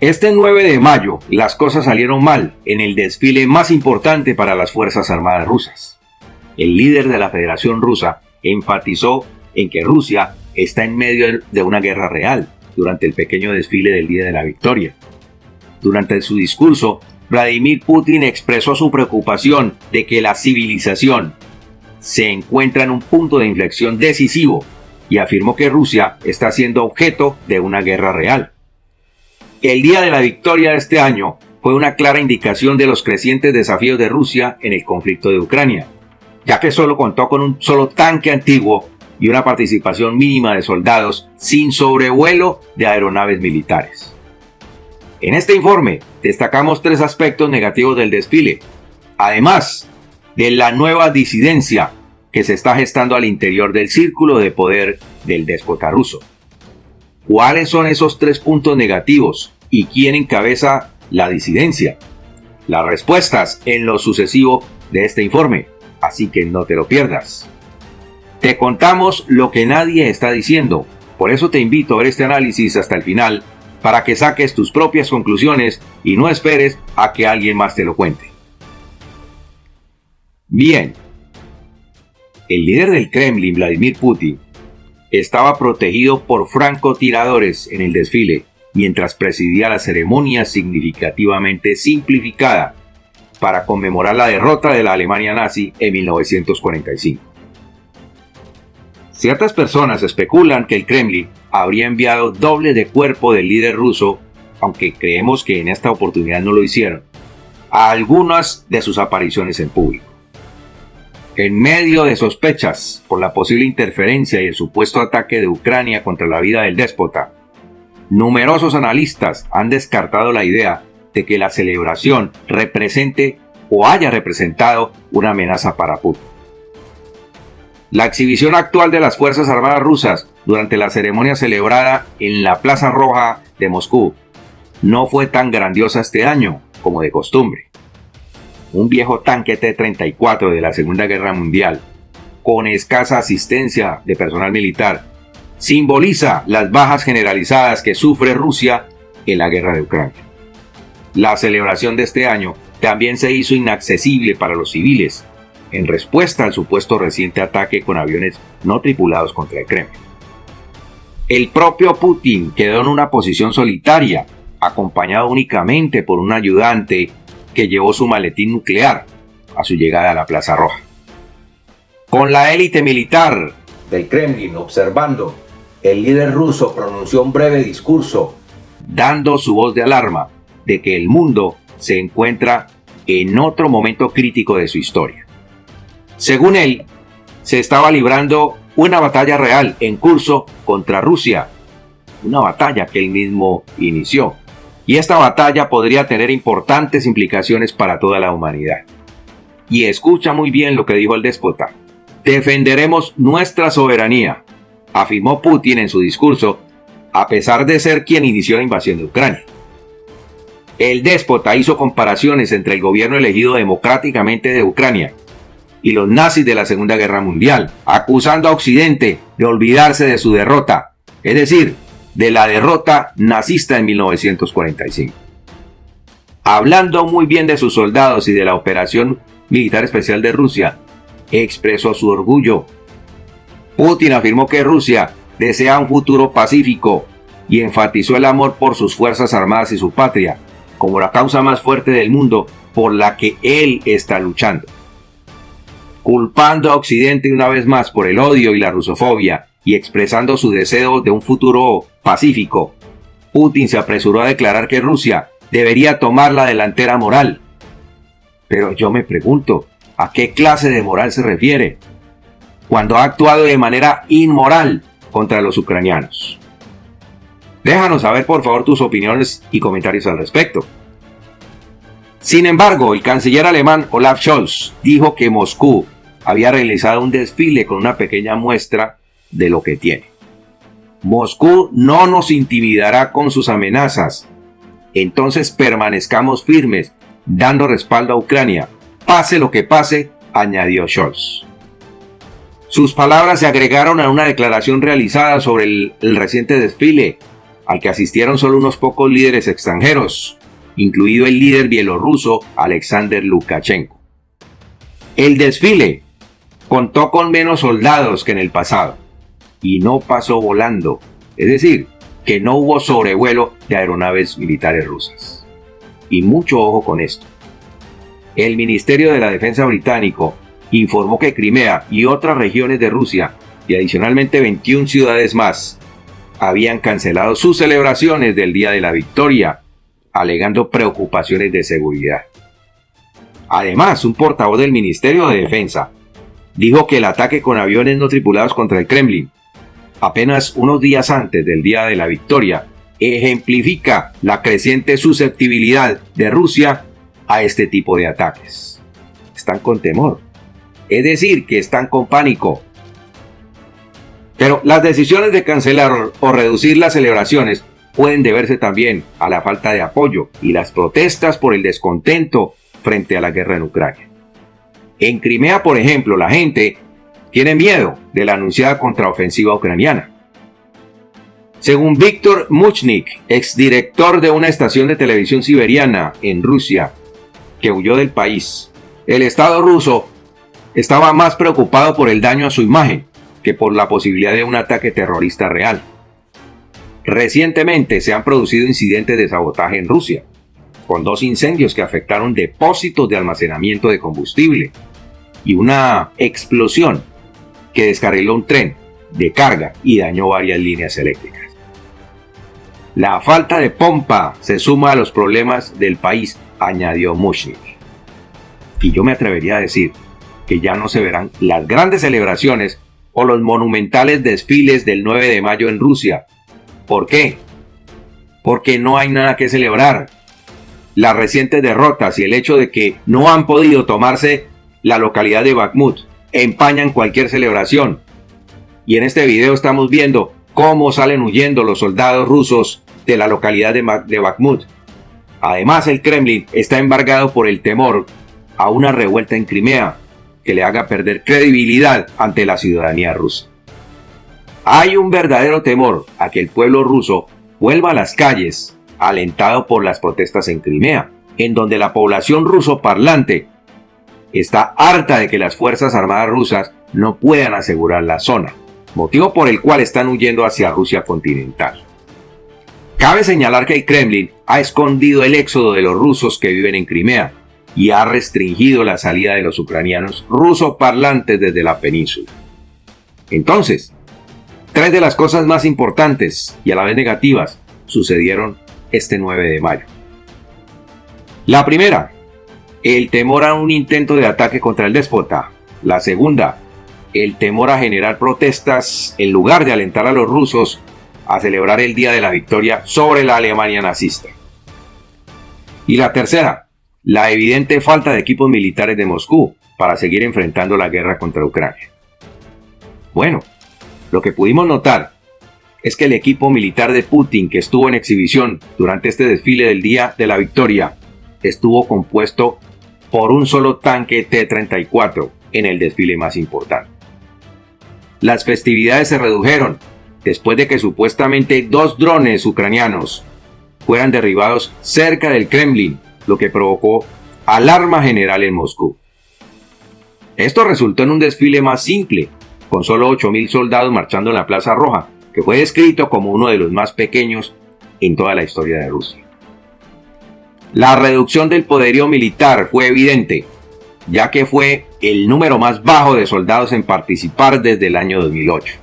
Este 9 de mayo, las cosas salieron mal en el desfile más importante para las Fuerzas Armadas rusas. El líder de la Federación Rusa enfatizó en que Rusia está en medio de una guerra real durante el pequeño desfile del Día de la Victoria. Durante su discurso, Vladimir Putin expresó su preocupación de que la civilización se encuentra en un punto de inflexión decisivo y afirmó que Rusia está siendo objeto de una guerra real. El Día de la Victoria de este año fue una clara indicación de los crecientes desafíos de Rusia en el conflicto de Ucrania, ya que solo contó con un solo tanque antiguo y una participación mínima de soldados sin sobrevuelo de aeronaves militares. En este informe destacamos 3 aspectos negativos del desfile, además de la nueva disidencia que se está gestando al interior del círculo de poder del déspota ruso. ¿Cuáles son esos 3 puntos negativos y quién encabeza la disidencia? Las respuestas en lo sucesivo de este informe, así que no te lo pierdas. Te contamos lo que nadie está diciendo, por eso te invito a ver este análisis hasta el final para que saques tus propias conclusiones y no esperes a que alguien más te lo cuente. Bien, el líder del Kremlin, Vladimir Putin, estaba protegido por francotiradores en el desfile mientras presidía la ceremonia significativamente simplificada para conmemorar la derrota de la Alemania nazi en 1945. Ciertas personas especulan que el Kremlin habría enviado doble de cuerpo del líder ruso, aunque creemos que en esta oportunidad no lo hicieron, a algunas de sus apariciones en público. En medio de sospechas por la posible interferencia y el supuesto ataque de Ucrania contra la vida del déspota, numerosos analistas han descartado la idea de que la celebración represente o haya representado una amenaza para Putin. La exhibición actual de las Fuerzas Armadas rusas durante la ceremonia celebrada en la Plaza Roja de Moscú no fue tan grandiosa este año como de costumbre. Un viejo tanque T-34 de la Segunda Guerra Mundial, con escasa asistencia de personal militar, simboliza las bajas generalizadas que sufre Rusia en la guerra de Ucrania. La celebración de este año también se hizo inaccesible para los civiles, en respuesta al supuesto reciente ataque con aviones no tripulados contra el Kremlin. El propio Putin quedó en una posición solitaria, acompañado únicamente por un ayudante que llevó su maletín nuclear a su llegada a la Plaza Roja. Con la élite militar del Kremlin observando, el líder ruso pronunció un breve discurso, dando su voz de alarma de que el mundo se encuentra en otro momento crítico de su historia. Según él, se estaba librando una batalla real en curso contra Rusia, una batalla que él mismo inició. Y esta batalla podría tener importantes implicaciones para toda la humanidad. Y escucha muy bien lo que dijo el déspota. Defenderemos nuestra soberanía, afirmó Putin en su discurso, a pesar de ser quien inició la invasión de Ucrania. El déspota hizo comparaciones entre el gobierno elegido democráticamente de Ucrania y los nazis de la Segunda Guerra Mundial, acusando a Occidente de olvidarse de su derrota, es decir, de la derrota nazista en 1945. Hablando muy bien de sus soldados y de la operación militar especial de Rusia, expresó su orgullo. Putin afirmó que Rusia desea un futuro pacífico y enfatizó el amor por sus fuerzas armadas y su patria como la causa más fuerte del mundo por la que él está luchando. Culpando a Occidente una vez más por el odio y la rusofobia y expresando su deseo de un futuro pacífico, Putin se apresuró a declarar que Rusia debería tomar la delantera moral. Pero yo me pregunto, ¿a qué clase de moral se refiere cuando ha actuado de manera inmoral contra los ucranianos? Déjanos saber por favor tus opiniones y comentarios al respecto. Sin embargo, el canciller alemán Olaf Scholz dijo que Moscú había realizado un desfile con una pequeña muestra de lo que tiene. Moscú no nos intimidará con sus amenazas. Entonces permanezcamos firmes, dando respaldo a Ucrania, pase lo que pase, añadió Scholz. Sus palabras se agregaron a una declaración realizada sobre el reciente desfile, al que asistieron solo unos pocos líderes extranjeros, incluido el líder bielorruso Alexander Lukashenko. El desfile contó con menos soldados que en el pasado y no pasó volando, es decir, que no hubo sobrevuelo de aeronaves militares rusas. Y mucho ojo con esto. El Ministerio de la Defensa británico informó que Crimea y otras regiones de Rusia, y adicionalmente 21 ciudades más, habían cancelado sus celebraciones del Día de la Victoria, alegando preocupaciones de seguridad. Además, un portavoz del Ministerio de Defensa dijo que el ataque con aviones no tripulados contra el Kremlin, apenas unos días antes del Día de la Victoria, ejemplifica la creciente susceptibilidad de Rusia a este tipo de ataques. Están con temor, es decir, que están con pánico. Pero las decisiones de cancelar o reducir las celebraciones pueden deberse también a la falta de apoyo y las protestas por el descontento frente a la guerra en Ucrania. En Crimea, por ejemplo, la gente tiene miedo de la anunciada contraofensiva ucraniana. Según Víctor Muchnik, exdirector de una estación de televisión siberiana en Rusia, que huyó del país, el Estado ruso estaba más preocupado por el daño a su imagen que por la posibilidad de un ataque terrorista real. Recientemente se han producido incidentes de sabotaje en Rusia, con 2 incendios que afectaron depósitos de almacenamiento de combustible y una explosión que descarriló un tren de carga y dañó varias líneas eléctricas. La falta de pompa se suma a los problemas del país, añadió Mushnik. Y yo me atrevería a decir que ya no se verán las grandes celebraciones o los monumentales desfiles del 9 de mayo en Rusia. ¿Por qué? Porque no hay nada que celebrar. Las recientes derrotas y el hecho de que no han podido tomarse la localidad de Bakhmut empañan cualquier celebración. Y en este video estamos viendo cómo salen huyendo los soldados rusos de la localidad de Bakhmut. Además, el Kremlin está embargado por el temor a una revuelta en Crimea que le haga perder credibilidad ante la ciudadanía rusa. Hay un verdadero temor a que el pueblo ruso vuelva a las calles, alentado por las protestas en Crimea, en donde la población ruso parlante está harta de que las Fuerzas Armadas rusas no puedan asegurar la zona, motivo por el cual están huyendo hacia Rusia continental. Cabe señalar que el Kremlin ha escondido el éxodo de los rusos que viven en Crimea y ha restringido la salida de los ucranianos rusoparlantes desde la península. Entonces, 3 de las cosas más importantes y a la vez negativas sucedieron este 9 de mayo. La primera, el temor a un intento de ataque contra el déspota. La segunda, el temor a generar protestas en lugar de alentar a los rusos a celebrar el Día de la Victoria sobre la Alemania nazista. Y la tercera, la evidente falta de equipos militares de Moscú para seguir enfrentando la guerra contra Ucrania. Bueno, lo que pudimos notar es que el equipo militar de Putin que estuvo en exhibición durante este desfile del Día de la Victoria estuvo compuesto por un solo tanque T-34 en el desfile más importante. Las festividades se redujeron después de que supuestamente 2 drones ucranianos fueran derribados cerca del Kremlin, lo que provocó alarma general en Moscú. Esto resultó en un desfile más simple, con solo 8.000 soldados marchando en la Plaza Roja, que fue descrito como uno de los más pequeños en toda la historia de Rusia. La reducción del poderío militar fue evidente, ya que fue el número más bajo de soldados en participar desde el año 2008.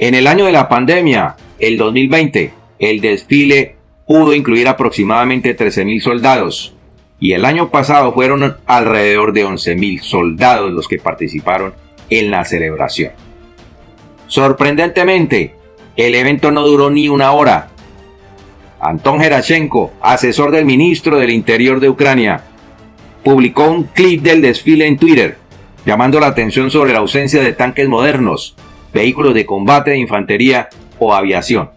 En el año de la pandemia, el 2020, el desfile pudo incluir aproximadamente 13.000 soldados, y el año pasado fueron alrededor de 11.000 soldados los que participaron en la celebración. Sorprendentemente, el evento no duró ni una hora. Anton Gerashenko, asesor del ministro del Interior de Ucrania, publicó un clip del desfile en Twitter, llamando la atención sobre la ausencia de tanques modernos, vehículos de combate de infantería o aviación.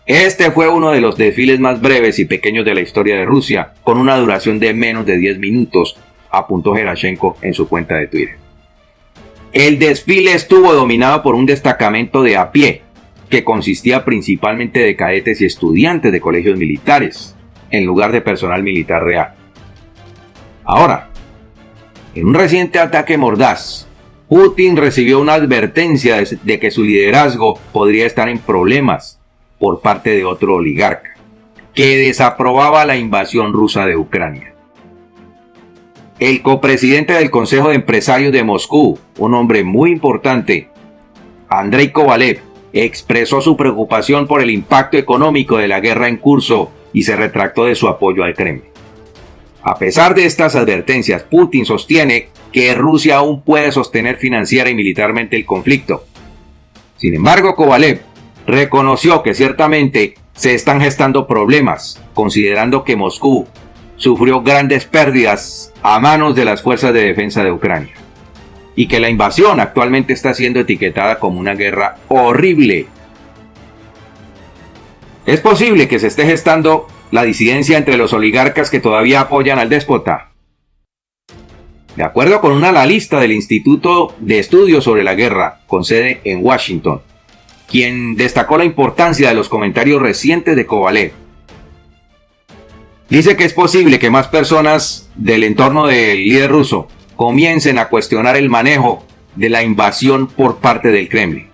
Este fue uno de los desfiles más breves y pequeños de la historia de Rusia, con una duración de menos de 10 minutos, apuntó Gerashenko en su cuenta de Twitter. El desfile estuvo dominado por un destacamento de a pie, que consistía principalmente de cadetes y estudiantes de colegios militares, en lugar de personal militar real. Ahora, en un reciente ataque mordaz, Putin recibió una advertencia de que su liderazgo podría estar en problemas por parte de otro oligarca, que desaprobaba la invasión rusa de Ucrania. El copresidente del Consejo de Empresarios de Moscú, un hombre muy importante, Andrei Kovalev, expresó su preocupación por el impacto económico de la guerra en curso y se retractó de su apoyo al Kremlin. A pesar de estas advertencias, Putin sostiene que Rusia aún puede sostener financiera y militarmente el conflicto. Sin embargo, Kovalev reconoció que ciertamente se están gestando problemas, considerando que Moscú sufrió grandes pérdidas a manos de las fuerzas de defensa de Ucrania, y que la invasión actualmente está siendo etiquetada como una guerra horrible. Es posible que se esté gestando la disidencia entre los oligarcas que todavía apoyan al déspota. De acuerdo con una analista del Instituto de Estudios sobre la Guerra, con sede en Washington, quien destacó la importancia de los comentarios recientes de Kovalev, dice que es posible que más personas del entorno del líder ruso comiencen a cuestionar el manejo de la invasión por parte del Kremlin.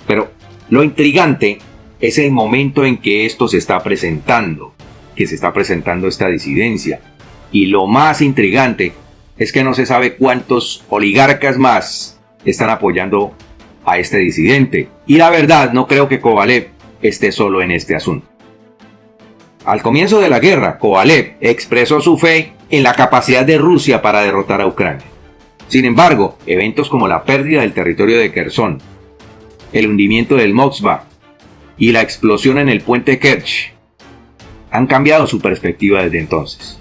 Pero lo intrigante es el momento en que esto se está presentando, esta disidencia. Y lo más intrigante es que no se sabe cuántos oligarcas más están apoyando a este disidente. Y la verdad, no creo que Kovalev esté solo en este asunto. Al comienzo de la guerra, Kovalev expresó su fe en la capacidad de Rusia para derrotar a Ucrania. Sin embargo, eventos como la pérdida del territorio de Kherson, el hundimiento del Moskva y la explosión en el puente Kerch han cambiado su perspectiva desde entonces.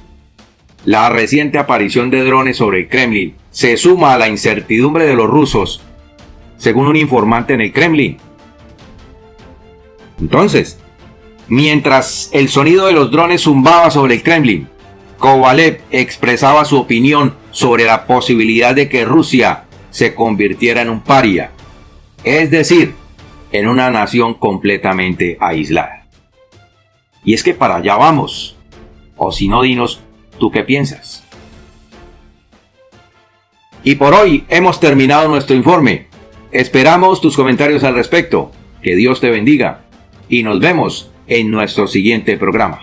La reciente aparición de drones sobre el Kremlin se suma a la incertidumbre de los rusos, según un informante en el Kremlin. Entonces, mientras el sonido de los drones zumbaba sobre el Kremlin, Kovalev expresaba su opinión sobre la posibilidad de que Rusia se convirtiera en un paria, es decir, en una nación completamente aislada. Y es que para allá vamos. O si no, dinos, ¿tú qué piensas? Y por hoy hemos terminado nuestro informe. Esperamos tus comentarios al respecto. Que Dios te bendiga. Y nos vemos en nuestro siguiente programa.